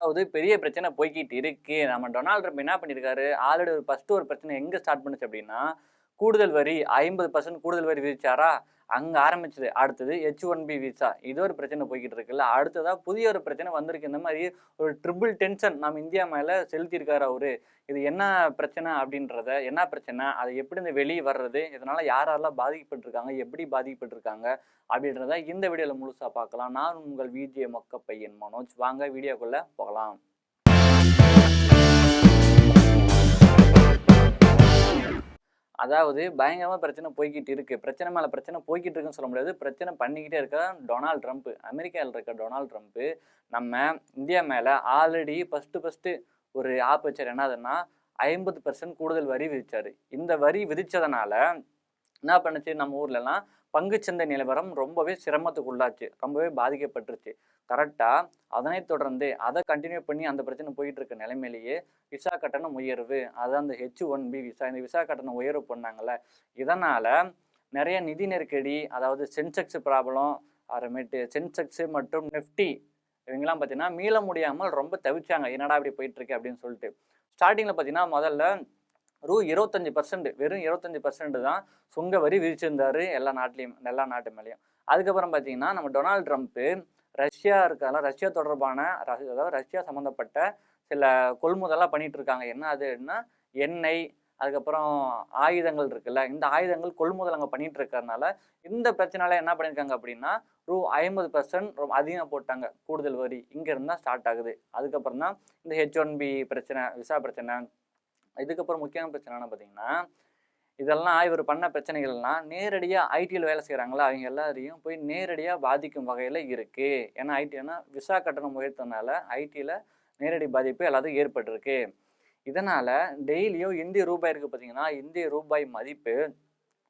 அதாவது பெரிய பிரச்சனை போய்க்கிட்டு இருக்கு. நம்ம டொனால்ட் ட்ரம்ப் என்ன பண்ணியிருக்காரு, ஆல்ரெடி ஃபர்ஸ்ட் ஒரு பிரச்சனை எங்க ஸ்டார்ட் பண்ணுச்சு அப்படின்னா, கூடுதல் வரி 50% கூடுதல் வரி விதிச்சாரா, அங்க ஆரம்பிச்சது. அடுத்தது H1B விசா. இது ஒரு பிரச்சனை போய்க்கிட்டு இருக்குல்ல. அடுத்ததா புதிய ஒரு பிரச்சனை வந்திருக்கு. இந்த மாரி ஒரு ட்ரிபிள் டென்ஷன் நம்ம இந்தியா மேல செலுத்தியிருக்காரு அவரு. இது என்ன பிரச்சனை அப்படின்றத, என்ன பிரச்சனை, அது எப்படி இந்த வெளிய வர்றது, இதனால யார் யாரெல்லாம் பாதிக்கப்பட்டிருக்காங்க, எப்படி பாதிக்கப்பட்டிருக்காங்க அப்படின்றத இந்த வீடியோல முழுசா பார்க்கலாம். நான் உங்கள் விஜே மொக்க பையன் மனோஜ். வாங்க வீடியோக்குள்ள போகலாம். அதாவது பயங்கரமா பிரச்சனை போய்க்கிட்டு இருக்கு. பிரச்சனை மேல பிரச்சனை போய்க்கிட்டு இருக்குன்னு சொல்ல முடியாது. பிரச்சனை பண்ணிக்கிட்டே இருக்க டொனால்ட் ட்ரம்ப். அமெரிக்கால இருக்க டொனால்ட் ட்ரம்ப் நம்ம இந்தியா மேல ஆல்ரெடி ஃபர்ஸ்ட் ஒரு ஆப் வச்சாரு. என்னதுன்னா 50% கூடுதல் வரி விதிச்சாரு. இந்த வரி விதிச்சதுனால என்ன பண்ணுச்சு, நம்ம ஊர்ல எல்லாம் பங்குச்சந்தை நிலவரம் ரொம்பவே சிரமத்துக்கு உள்ளாச்சு, ரொம்பவே பாதிக்கப்பட்டுருச்சு. கரெக்டா அதனைத் தொடர்ந்து அதை கண்டினியூ பண்ணி அந்த பிரச்சனை போயிட்டு இருக்க நிலைமையிலேயே விசா கட்டணம் உயர்வு, அதான் அந்த H1B விசா, இந்த விசா கட்டணம் உயர்வு பண்ணாங்கல்ல. இதனால நிறைய நிதி நெருக்கடி, அதாவது சென்செக்ஸ் ப்ராப்ளம், அப்புறமேட்டு சென்செக்ஸ் மற்றும் நிஃப்டி இவங்கெல்லாம் பார்த்தீங்கன்னா மீள முடியாமல் ரொம்ப தவிச்சாங்க. என்னடா இப்படி போயிட்டு இருக்கு அப்படின்னு சொல்லிட்டு. ஸ்டார்டிங்ல பார்த்தீங்கன்னா முதல்ல 25%, வெறும் 25% தான் சுங்க வரி விதிச்சிருந்தாரு எல்லா நாட்டு மேலேயும். அதுக்கப்புறம் பார்த்தீங்கன்னா நம்ம டொனால்ட் ட்ரம்ப் ரஷ்யா இருக்கால, ரஷ்யா தொடர்பான அதாவது ரஷ்யா சம்மந்தப்பட்ட சில கொள்முதலாம் பண்ணிட்டு இருக்காங்க. என்ன அதுன்னா எண்ணெய், அதுக்கப்புறம் ஆயுதங்கள் இருக்குல்ல, இந்த ஆயுதங்கள் கொள்முதல் அங்கே பண்ணிட்டு இருக்கிறதுனால இந்த பிரச்சனால என்ன பண்ணியிருக்காங்க அப்படின்னா 50% ரொம்ப அதிகமாக போட்டாங்க கூடுதல் வரி. இங்க இருந்தா ஸ்டார்ட் ஆகுது. அதுக்கப்புறம் தான் இந்த H1B பிரச்சனை, விசா பிரச்சனை. இதுக்கப்புறம் முக்கியமான பிரச்சனை என்ன பார்த்தீங்கன்னா, இதெல்லாம் இவர் பண்ண பிரச்சனைகள்லாம் நேரடியாக ஐடியில் வேலை செய்கிறாங்களா அவங்க எல்லாரையும் போய் நேரடியாக பாதிக்கும் வகையில் இருக்குது. ஏன்னா ஐடினா விசா கட்டணம் உயர்த்தனால ஐடியில் நேரடி பாதிப்பு எல்லாத்துக்கும் ஏற்பட்டிருக்கு. இதனால் டெய்லியும் இந்திய ரூபாய் இருக்குது பார்த்தீங்கன்னா, இந்திய ரூபாய் மதிப்பு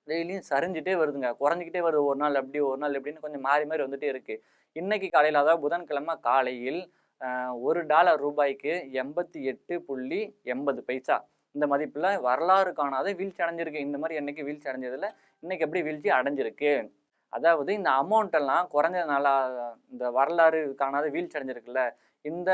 டெய்லியும் சரிஞ்சிட்டே வருதுங்க, குறைஞ்சிக்கிட்டே வருது. ஒரு நாள் அப்படி ஒரு நாள் எப்படின்னு கொஞ்சம் மாறி மாறி வந்துட்டே இருக்குது. இன்னைக்கு காலையில், அதாவது புதன்கிழமை காலையில் $1 ரூபாய்க்கு 88.80 பைசா இந்த மதிப்புல வரலாறு காணாத வீழ்ச்சி அடைஞ்சிருக்கு. இந்த மாதிரி என்னைக்கு வீழ்ச்சி அடைஞ்சதுல இன்னைக்கு எப்படி வீழ்ச்சி அடைஞ்சிருக்கு. அதாவது இந்த அமௌண்ட் எல்லாம் குறைஞ்சதுனால இந்த வரலாறு காணாத வீழ்ச்சி அடைஞ்சிருக்குல்ல, இந்த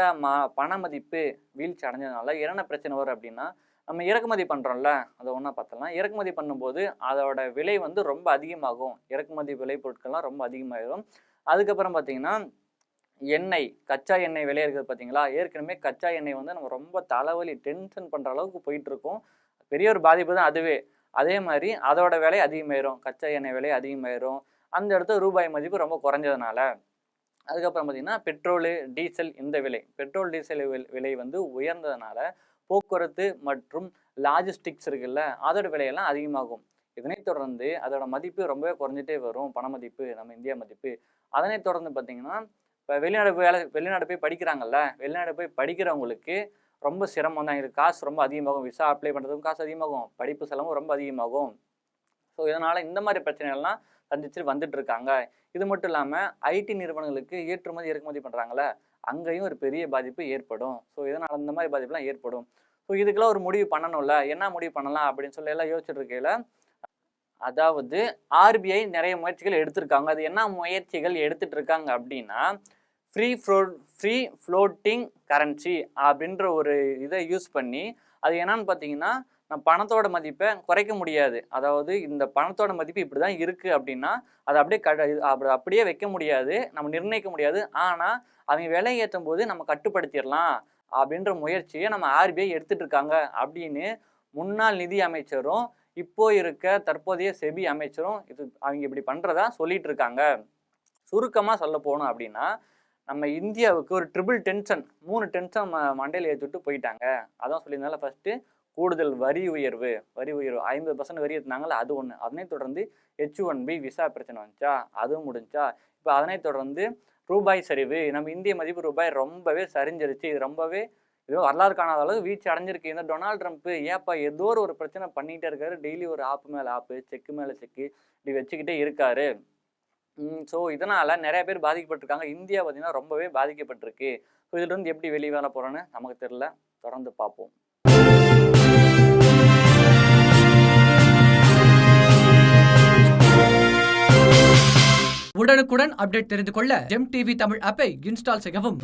பண மதிப்பு வீழ்ச்சி அடைஞ்சதுனால என்ன பிரச்சனை வரும் அப்படின்னா, நம்ம இறக்குமதி பண்றோம்ல, அதை ஒன்றா பார்த்தலாம். இறக்குமதி பண்ணும்போது அதோட விலை வந்து ரொம்ப அதிகமாகும். இறக்குமதி விலை பொருட்கள்லாம் ரொம்ப அதிகமாகிடும். அதுக்கப்புறம் பார்த்தீங்கன்னா எண்ணெய், கச்சா எண்ணெய் விலை இருக்குது பார்த்தீங்களா, ஏற்கனவே கச்சா எண்ணெய் வந்து நம்ம ரொம்ப தலைவலி டென்ஷன் பண்ணுற அளவுக்கு போயிட்டு இருக்கோம். பெரிய ஒரு பாதிப்பு தான் அதுவே. அதே மாதிரி அதோட விலை அதிகமாயிரும், கச்சா எண்ணெய் விலை அதிகமாயிரும். அந்த இடத்துல ரூபாய் மதிப்பு ரொம்ப குறைஞ்சதுனால. அதுக்கப்புறம் பார்த்தீங்கன்னா பெட்ரோலு, டீசல் இந்த விலை, பெட்ரோல் டீசல் விலை வந்து உயர்ந்ததுனால போக்குவரத்து மற்றும் லாஜிஸ்டிக்ஸ் இருக்குல்ல, அதோட விலையெல்லாம் அதிகமாகும். இதனைத் தொடர்ந்து அதோட மதிப்பு ரொம்பவே குறைஞ்சிட்டே வரும், பண மதிப்பு, நம்ம இந்தியா மதிப்பு. அதனைத் தொடர்ந்து பார்த்தீங்கன்னா இப்போ வெளிநாடு போய் படிக்கிறாங்கல்ல, வெளிநாடு போய் படிக்கிறவங்களுக்கு ரொம்ப சிரமம் தான். இது காசு ரொம்ப அதிகமாகும். விசா அப்ளை பண்ணுறதுக்கும் காசு அதிகமாகும், படிப்பு செலவும் ரொம்ப அதிகமாகும். ஸோ இதனால் இந்த மாதிரி பிரச்சனைகள்லாம் சந்திச்சுட்டு வந்துட்டு இருக்காங்க. இது மட்டும் இல்லாமல் ஐடி நிறுவனங்களுக்கு ஏற்றுமதி இறக்குமதி பண்ணுறாங்கல்ல, அங்கேயும் ஒரு பெரிய பாதிப்பு ஏற்படும். ஸோ இதனால் இந்த மாதிரி பாதிப்புலாம் ஏற்படும். ஸோ இதுக்கெல்லாம் ஒரு முடிவு பண்ணணும்ல, என்ன முடிவு பண்ணலாம் அப்படின்னு சொல்லி எல்லாம் யோசிச்சுட்டு இருக்கையில, அதாவது ஆர்பிஐ நிறைய முயற்சிகள் எடுத்திருக்காங்க. அது என்ன முயற்சிகள் எடுத்துட்டு இருக்காங்க அப்படின்னா, ஃப்ரீ ஃப்ளோட்டிங் கரன்சி அப்படின்ற ஒரு இதை யூஸ் பண்ணி, அது என்னன்னு பார்த்தீங்கன்னா, நம்ம பணத்தோட மதிப்பை குறைக்க முடியாது. அதாவது இந்த பணத்தோட மதிப்பு இப்படி தான் இருக்குது அப்படின்னா அதை அப்படியே வைக்க முடியாது, நம்ம நிர்ணயிக்க முடியாது. ஆனால் அவங்க விலை ஏற்றும் போது நம்ம கட்டுப்படுத்திடலாம் அப்படின்ற முயற்சியை நம்ம ஆர்பிஐ எடுத்துட்டு இருக்காங்க அப்படின்னு முன்னாள் நிதி அமைச்சரும் இப்போ இருக்க தற்போதைய செபி அமைச்சரும் அவங்க இப்படி பண்றதா சொல்லிட்டு இருக்காங்க. சுருக்கமா சொல்ல போகணும் அப்படின்னா, நம்ம இந்தியாவுக்கு ஒரு ட்ரிபிள் டென்ஷன், 3 டென்ஷன் மண்டையில் ஏற்றிட்டு போயிட்டாங்க. அதான் சொல்லியிருந்தால, ஃபர்ஸ்ட் கூடுதல் வரி உயர்வு 50% வரி ஏற்றினாங்களா, அது ஒன்று. அதனைத் தொடர்ந்து H1B விசா பிரச்சனை வந்துச்சா, அதுவும் முடிஞ்சா. இப்போ அதனைத் தொடர்ந்து ரூபாய் சரிவு, நம்ம இந்திய மதிப்பு ரூபாய் ரொம்பவே சரிஞ்சிருச்சு. இது ரொம்பவே ஏதோ வரலாறு காணாத அளவு வீழ்ச்சி அடைஞ்சிருக்கு. இந்த டொனால்ட் ட்ரம்ப் ஏப்பா ஏதோ ஒரு பிரச்சனை பண்ணிகிட்டே இருக்காரு, டெய்லி ஒரு ஆப்பு மேலே ஆப்பு, செக்கு மேலே செக்கு இப்படி வச்சுக்கிட்டே இருக்காரு. ஸோ இதனால நிறைய பேர் பாதிக்கப்பட்டிருக்காங்க. இந்தியா பார்த்தீங்கன்னா ரொம்பவே பாதிக்கப்பட்டிருக்கு. ஸோ இதுல இருந்து எப்படி வெளியே வர போறோன்னு நமக்கு தெரியல. தொடர்ந்து பார்ப்போம். உடனுக்குடன் அப்டேட் தெரிந்து கொள்ள ஜெம் டிவி தமிழ் ஆப்பை இன்ஸ்டால் செய்யவும்.